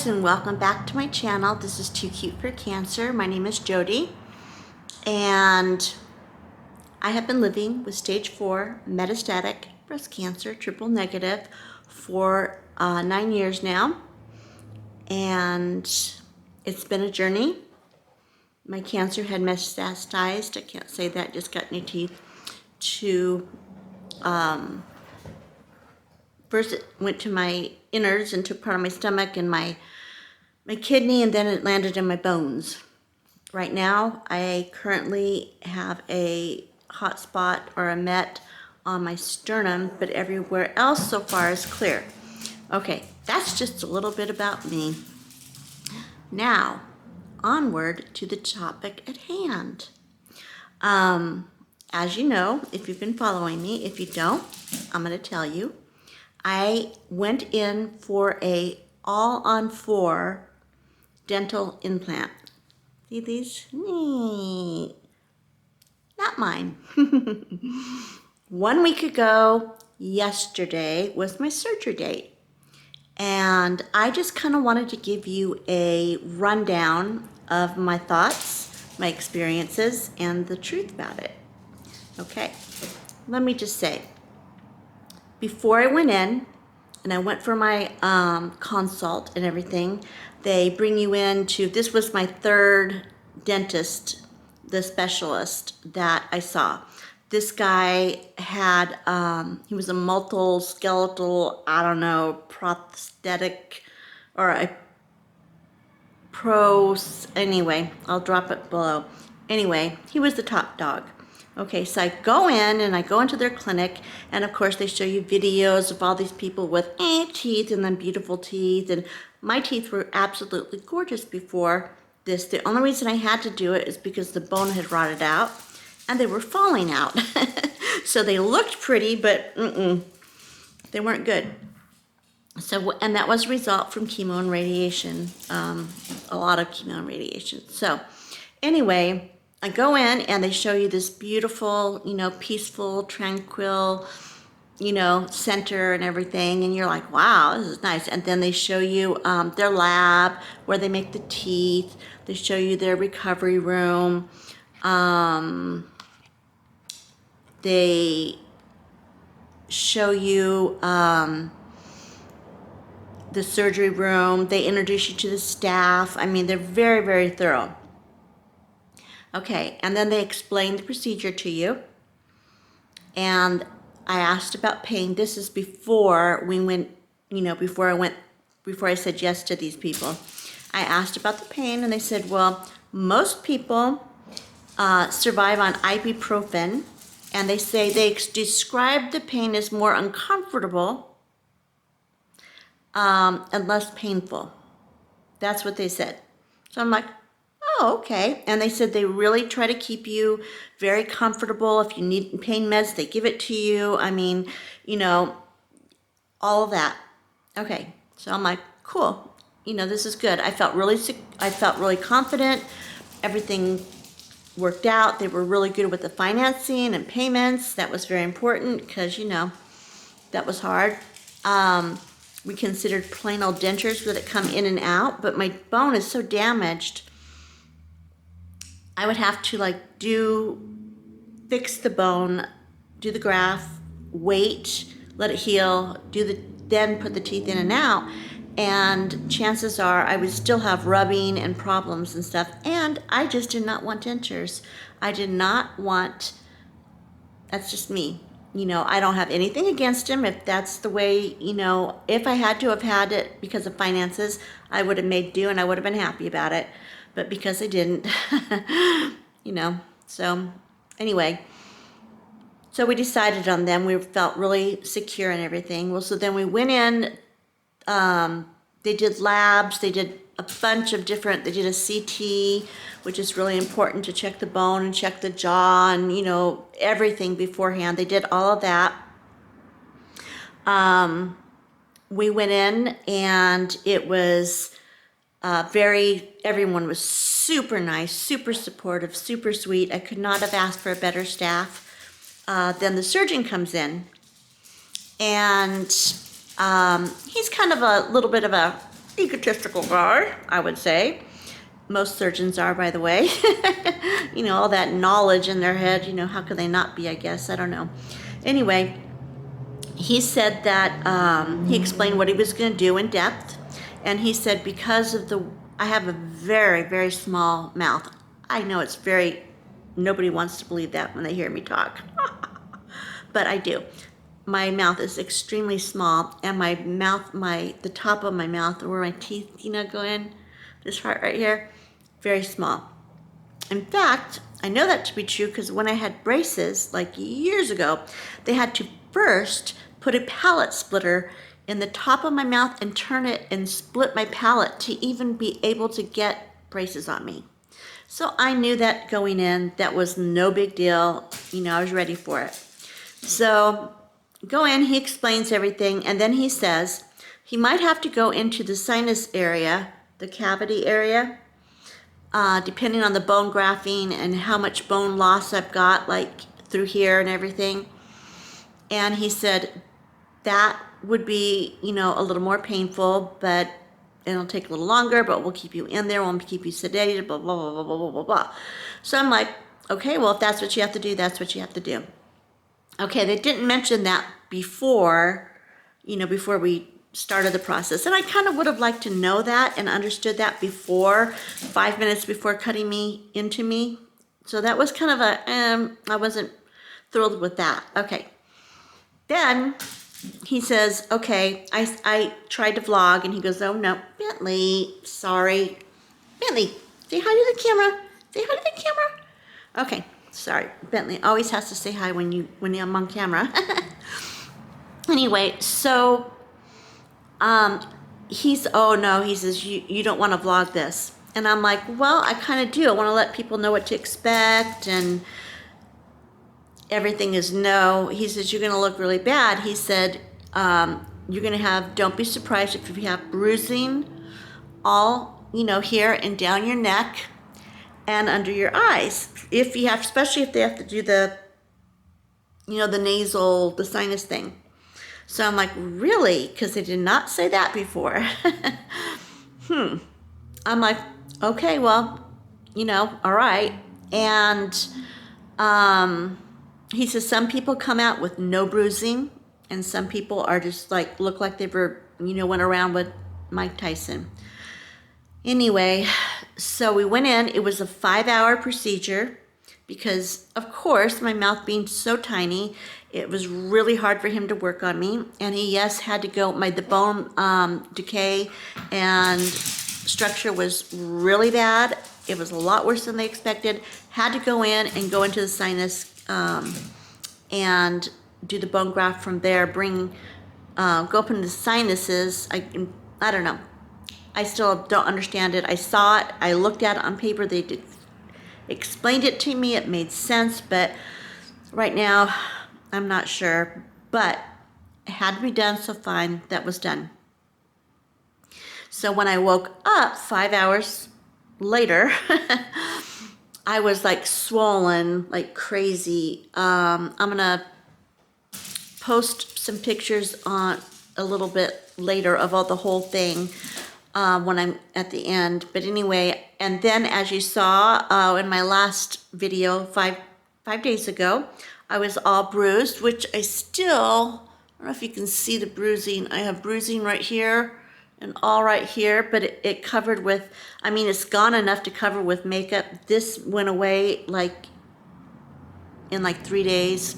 guys, and welcome back to my channel. This is Too Cute for Cancer. My name is Jody, and I have been living with stage 4 metastatic breast cancer, triple negative, for 9 years now, and it's been a journey. My cancer had metastasized, I can't say that, just got new teeth, to first it went to my innards and took part of my stomach and my kidney, and then it landed in my bones. Right now, I currently have a hot spot or a met on my sternum, but everywhere else so far is clear. Okay, that's just a little bit about me. Now, onward to the topic at hand. As you know, if you've been following me, if you don't, I'm going to tell you. I went in for a all-on-4 dental implant. See these? Neat. Not mine. 1 week ago, yesterday, was my surgery date. And I just kind of wanted to give you a rundown of my thoughts, my experiences, and the truth about it. Okay, let me just say, before I went in, and I went for my consult and everything, they bring you in to, this was my third dentist, the specialist that I saw. This guy had, he was a multi-skeletal, I don't know, prosthetic, or a anyway, I'll drop it below. Anyway, he was the top dog. Okay, so I go in and I go into their clinic, and of course they show you videos of all these people with teeth and then beautiful teeth, and my teeth were absolutely gorgeous before this. The only reason I had to do it is because the bone had rotted out and they were falling out. So they looked pretty, but they weren't good. So, and that was a result from chemo and radiation, a lot of chemo and radiation. So anyway, I go in and they show you this beautiful, peaceful, tranquil, center and everything. And you're like, wow, this is nice. And then they show you their lab where they make the teeth. They show you their recovery room. They show you the surgery room. They introduce you to the staff. I mean, they're very, very thorough. Okay, and then they explain the procedure to you. And I asked about pain. This is before we went, before I said yes to these people. I asked about the pain, and they said, well, most people survive on ibuprofen, and they say they describe the pain as more uncomfortable and less painful. That's what they said. So I'm like, oh, okay. And they said they really try to keep you very comfortable. If you need pain meds, they give it to you. I mean, all of that. Okay. So I'm like, cool. This is good. I felt really confident. Everything worked out. They were really good with the financing and payments. That was very important because, that was hard. We considered plain old dentures that come in and out, but my bone is so damaged, I would have to fix the bone, do the graft, wait, let it heal, then put the teeth in and out, and chances are I would still have rubbing and problems and stuff, and I just did not want dentures. I did not want, that's just me. I don't have anything against him. If that's the way, if I had to have had it because of finances, I would have made do and I would have been happy about it. But because I didn't, so anyway, so we decided on them. We felt really secure and everything. Well, so then we went in, they did labs, they did a bunch of different, they did a CT, which is really important to check the bone and check the jaw and, everything beforehand. They did all of that. We went in and it was everyone was super nice, super supportive, super sweet. I could not have asked for a better staff. Then the surgeon comes in, and he's kind of a little bit of a egotistical guy, I would say. Most surgeons are, by the way. You know, all that knowledge in their head, you know, how could they not be, I guess, I don't know. Anyway, he said that, he explained what he was gonna do in depth, and he said because of I have a very, very small mouth. I know it's nobody wants to believe that when they hear me talk, but I do. My mouth is extremely small, and the top of my mouth, where my teeth, you know, go in, this part right here, very small. In fact, I know that to be true because when I had braces, like years ago, they had to first put a palate splitter in the top of my mouth and turn it and split my palate to even be able to get braces on me. So I knew that going in, that was no big deal. You know, I was ready for it. So go in, he explains everything, and then he says he might have to go into the sinus area, the cavity area, depending on the bone grafting and how much bone loss I've got, like through here and everything. And he said that would be, you know, a little more painful, but it'll take a little longer, but we'll keep you in there, we'll keep you sedated, blah, blah, blah, blah, blah, blah, blah. So I'm like, okay, well, if that's what you have to do, that's what you have to do. Okay, they didn't mention that before, you know, before we started the process. And I kind of would have liked to know that and understood that before, 5 minutes before cutting me into me. So that was kind of I wasn't thrilled with that. Okay. Then he says, okay, I tried to vlog, and he goes, oh no, Bentley, sorry. Bentley, say hi to the camera. Say hi to the camera. Okay. Sorry, Bentley always has to say hi when I'm on camera. Anyway, so he says you don't want to vlog this, and I'm like, well, I kind of do. I want to let people know what to expect, and everything is no. He says you're going to look really bad. He said you're going to have. Don't be surprised if you have bruising all, you know, here and down your neck and under your eyes. If you have, especially if they have to do the, you know, the sinus thing. So I'm like, really? Because they did not say that before. I'm like, okay, well, you know, all right. And he says some people come out with no bruising, and some people are just like, look like they were, you know, went around with Mike Tyson. Anyway, so we went in. It was a 5-hour procedure because, of course, my mouth being so tiny, it was really hard for him to work on me. And he, yes, had to go. The bone decay and structure was really bad. It was a lot worse than they expected. Had to go in and go into the sinus and do the bone graft from there. Go up into the sinuses. I don't know. I still don't understand it. I saw it. I looked at it on paper. They explained it to me. It made sense, but right now I'm not sure. But it had to be done, so fine. That was done. So when I woke up 5 hours later, I was like swollen like crazy. I'm gonna post some pictures on a little bit later of the whole thing. When I'm at the end. But anyway, and then as you saw in my last video five days ago, I was all bruised, which I don't know if you can see the bruising. I have bruising right here and all right here, but it covered with, I mean, it's gone enough to cover with makeup. This went away like in like 3 days.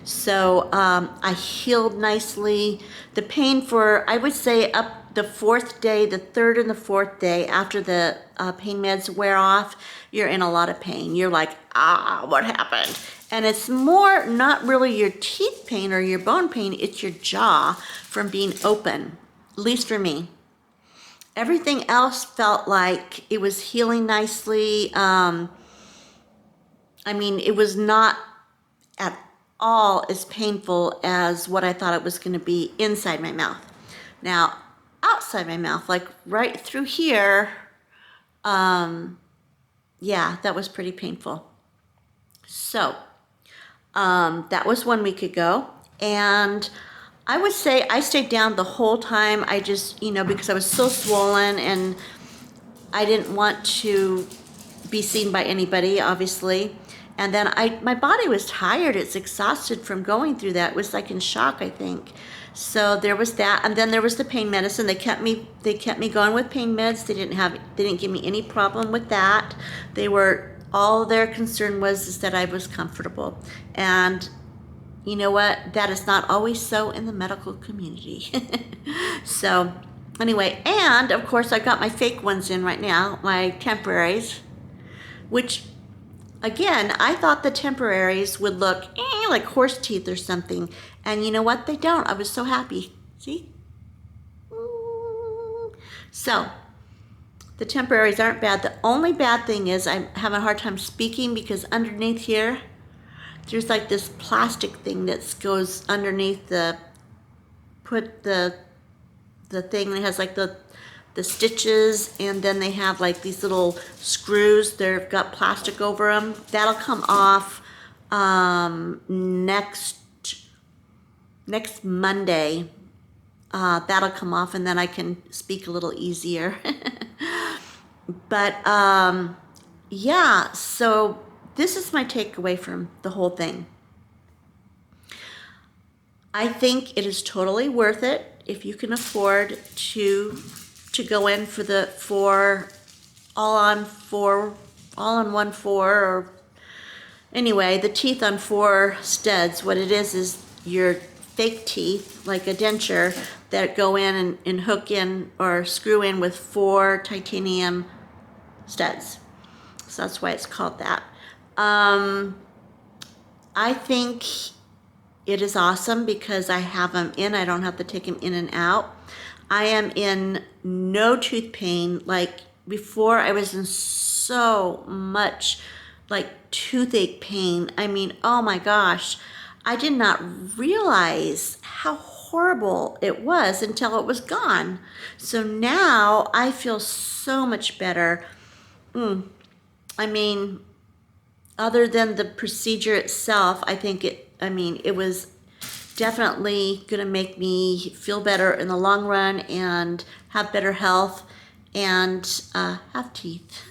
So I healed nicely. The pain for, I would say, up the fourth day, the third and the fourth day after the pain meds wear off, you're in a lot of pain. You're like, what happened? And it's more not really your teeth pain or your bone pain, it's your jaw from being open, at least for me. Everything else felt like it was healing nicely. I mean, it was not at all as painful as what I thought it was going to be inside my mouth. Now, outside my mouth, like right through here, yeah, that was pretty painful. So, that was 1 week ago, and I would say I stayed down the whole time. I just, because I was so swollen and I didn't want to be seen by anybody, obviously. And then my body was tired. It's exhausted from going through that. It was like in shock, I think. So there was that, and then there was the pain medicine. They kept me going with pain meds. They didn't give me any problem with that. All their concern was is that I was comfortable. And you know what? That is not always so in the medical community. So anyway, and of course I've got my fake ones in right now, my temporaries, which again, I thought the temporaries would look like horse teeth or something. And you know what? They don't. I was so happy. See? So the temporaries aren't bad. The only bad thing is I'm having a hard time speaking because underneath here, there's like this plastic thing that goes underneath the thing that has like the stitches, and then they have like these little screws. They've got plastic over them. That'll come off next Monday. That'll come off, and then I can speak a little easier. But yeah, so this is my takeaway from the whole thing. I think it is totally worth it if you can afford to go in for the all in one four, or anyway, the teeth on 4 studs. What it is your fake teeth, like a denture, that go in and hook in or screw in with 4 titanium studs. So that's why it's called that. I think it is awesome because I have them in. I don't have to take them in and out. I am in no tooth pain. Like before, I was in so much like toothache pain. I mean, oh my gosh, I did not realize how horrible it was until it was gone. So now I feel so much better. I mean, other than the procedure itself, I think it was definitely going to make me feel better in the long run and have better health and have teeth.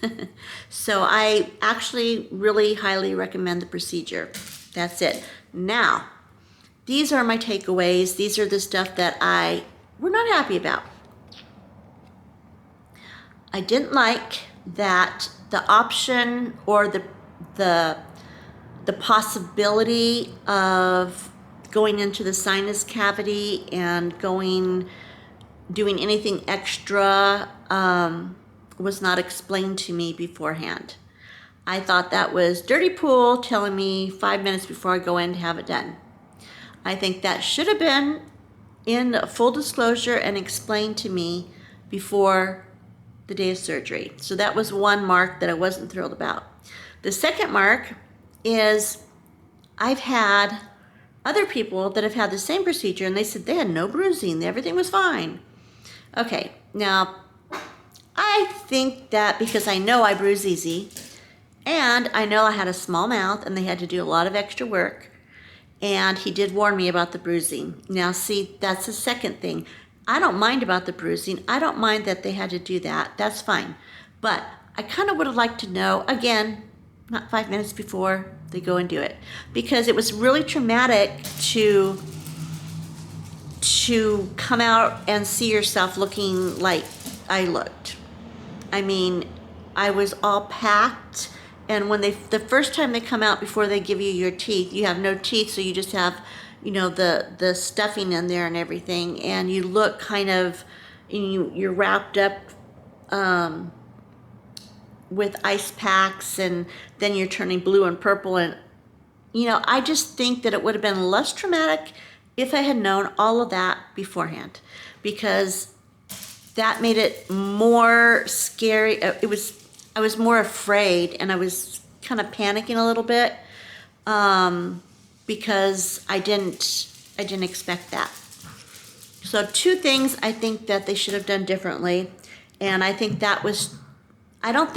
So I actually really highly recommend the procedure. That's it. Now, these are my takeaways. These are the stuff that we're not happy about. I didn't like that the option or the possibility of going into the sinus cavity and doing anything extra was not explained to me beforehand. I thought that was dirty pool telling me 5 minutes before I go in to have it done. I think that should have been in full disclosure and explained to me before the day of surgery. So that was one mark that I wasn't thrilled about. The second mark is I've had other people that have had the same procedure and they said they had no bruising, everything was fine. Okay, now I think that because I know I bruise easy and I know I had a small mouth and they had to do a lot of extra work, and he did warn me about the bruising. Now see, that's the second thing. I don't mind about the bruising. I don't mind that they had to do that. That's fine. But I kind of would have liked to know, again, not 5 minutes before they go and do it, because it was really traumatic to come out and see yourself looking like I looked. I mean, I was all packed, and when the first time they come out before they give you your teeth, you have no teeth, so you just have, the stuffing in there and everything, and you look kind of, you're wrapped up with ice packs, and then you're turning blue and purple, and I just think that it would have been less traumatic if I had known all of that beforehand, because that made it more scary. I was more afraid, and I was kind of panicking a little bit because I didn't expect that. So 2 things I think that they should have done differently, and I think that was, I don't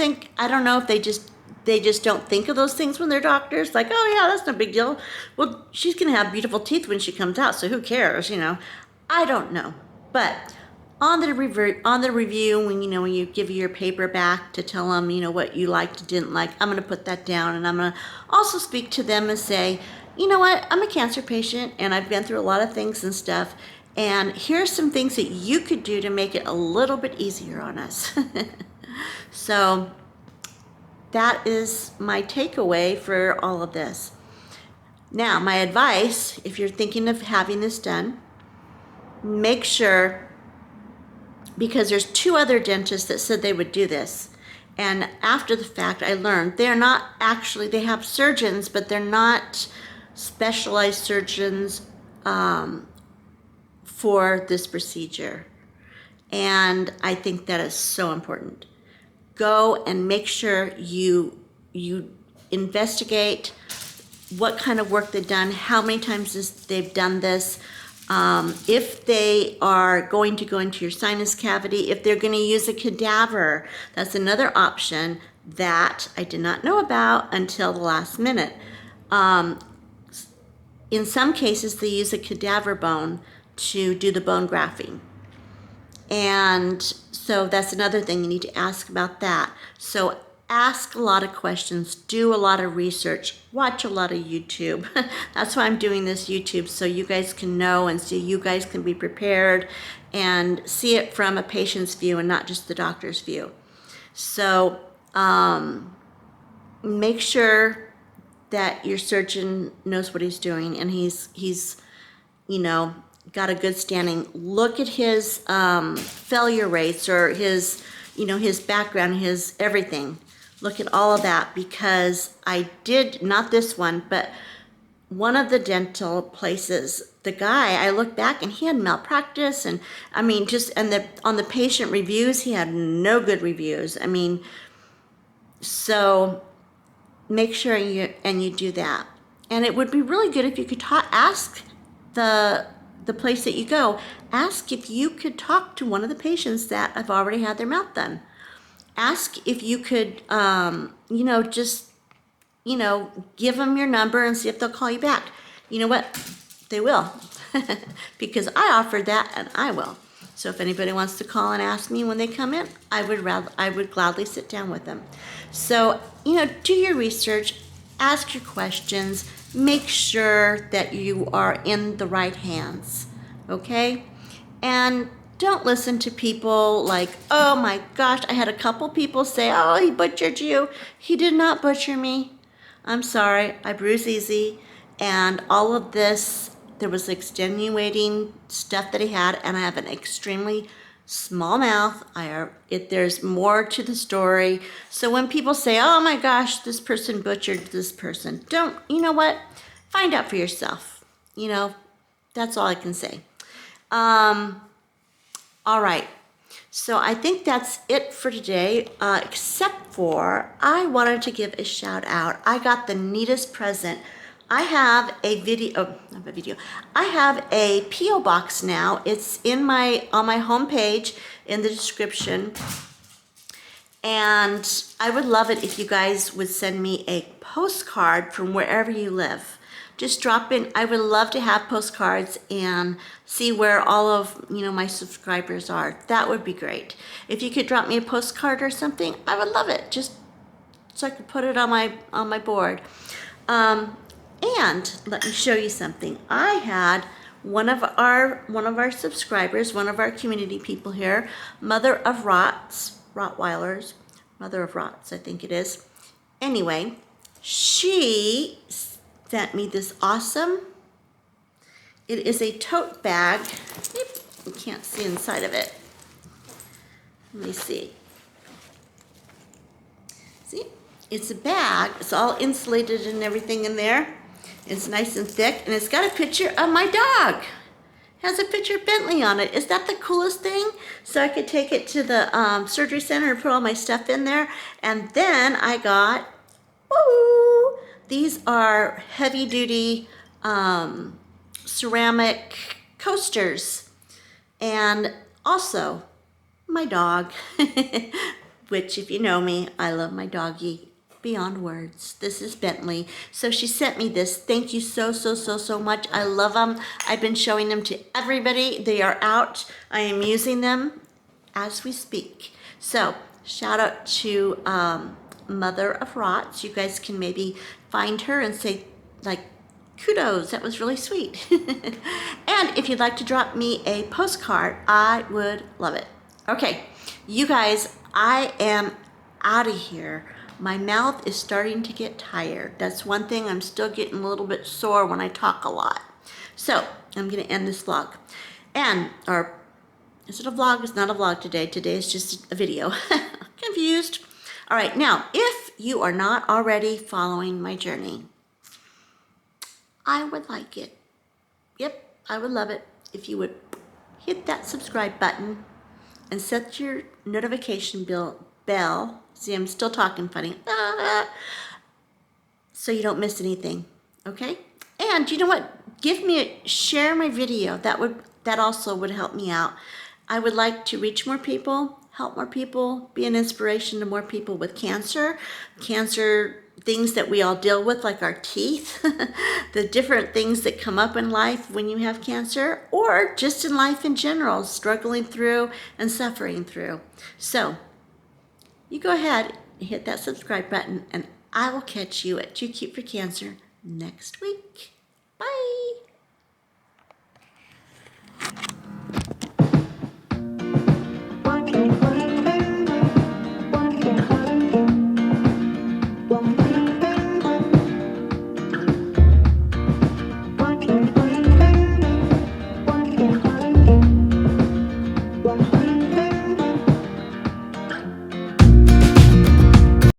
know if they just they just don't think of those things when they're doctors. Like, oh yeah, that's no big deal. Well, she's gonna have beautiful teeth when she comes out, so who cares, you know? I don't know. But on the review, when when you give your paper back to tell them, what you liked and didn't like, I'm gonna put that down, and I'm gonna also speak to them and say, you know what, I'm a cancer patient and I've been through a lot of things and stuff, and here's some things that you could do to make it a little bit easier on us. So that is my takeaway for all of this. Now, my advice, if you're thinking of having this done, make sure, because there's 2 other dentists that said they would do this. And after the fact, I learned they're not actually, they have surgeons, but they're not specialized surgeons for this procedure. And I think that is so important. Go and make sure you investigate what kind of work they've done, how many times they've done this, if they are going to go into your sinus cavity, if they're going to use a cadaver. That's another option that I did not know about until the last minute. In some cases, they use a cadaver bone to do the bone grafting. And so that's another thing you need to ask about that. So ask a lot of questions, do a lot of research, watch a lot of YouTube. That's why I'm doing this YouTube, so you guys can know and so you guys can be prepared and see it from a patient's view and not just the doctor's view. So make sure that your surgeon knows what he's doing and he's got a good standing. Look at his failure rates or his background, his everything. Look at all of that, because I did, not this one, but one of the dental places, the guy, I looked back and he had malpractice, and I mean, on the patient reviews, he had no good reviews. I mean, so make sure you do that. And it would be really good if you could ask the place that you go, ask if you could talk to one of the patients that have already had their mouth done. Ask if you could, give them your number and see if they'll call you back. You know what? They will, because I offered that and I will. So if anybody wants to call and ask me when they come in, I would gladly sit down with them. So, do your research, ask your questions, make sure that you are in the right hands, okay? And don't listen to people like, oh my gosh, I had a couple people say, oh, he butchered you. He did not butcher me. I'm sorry, I bruise easy. And all of this, there was extenuating stuff that he had, and I have an extremely small mouth. There's more to the story. So when people say, oh my gosh, this person butchered this person, you know what? Find out for yourself. That's all I can say. All right. So I think that's it for today, except for I wanted to give a shout out. I got the neatest present. I have a I have a P.O. box now. It's on my homepage in the description. And I would love it if you guys would send me a postcard from wherever you live. Just drop in. I would love to have postcards and see where all of my subscribers are. That would be great. If you could drop me a postcard or something, I would love it. Just so I could put it on my board. And let me show you something. I had one of our subscribers, one of our community people here, Mother of Rottweilers, Mother of Rots, I think it is. Anyway, she sent me this awesome, it is a tote bag. You can't see inside of it. Let me see. See, it's a bag. It's all insulated and everything in there. It's nice and thick, and it's got a picture of my dog. It has a picture of Bentley on it. Is that the coolest thing? So I could take it to the surgery center and put all my stuff in there. And then I got, woo! These are heavy-duty ceramic coasters. And also, my dog, which if you know me, I love my doggy. beyond words. This is Bentley. So she sent me this. Thank you so much. I love them. I've been showing them to everybody. They are out. I am using them as we speak. So shout out to Mother of Rots. You guys can maybe find her and say, like, kudos, that was really sweet. And if you'd like to drop me a postcard, I would love it. Okay, you guys, I am out of here. My mouth is starting to get tired. That's one thing, I'm still getting a little bit sore when I talk a lot. So I'm gonna end this vlog. Or is it a vlog? It's not a vlog today. Today is just a video. Confused. All right, now, if you are not already following my journey, I would like it. Yep, I would love it if you would hit that subscribe button and set your notification bell. See, I'm still talking funny. So you don't miss anything, okay? And you know what? Share my video. That also would help me out. I would like to reach more people, help more people, be an inspiration to more people with cancer, things that we all deal with, like our teeth, the different things that come up in life when you have cancer, or just in life in general, struggling through and suffering through. So you go ahead and hit that subscribe button, and I will catch you at Too Cute for Cancer next week. Bye.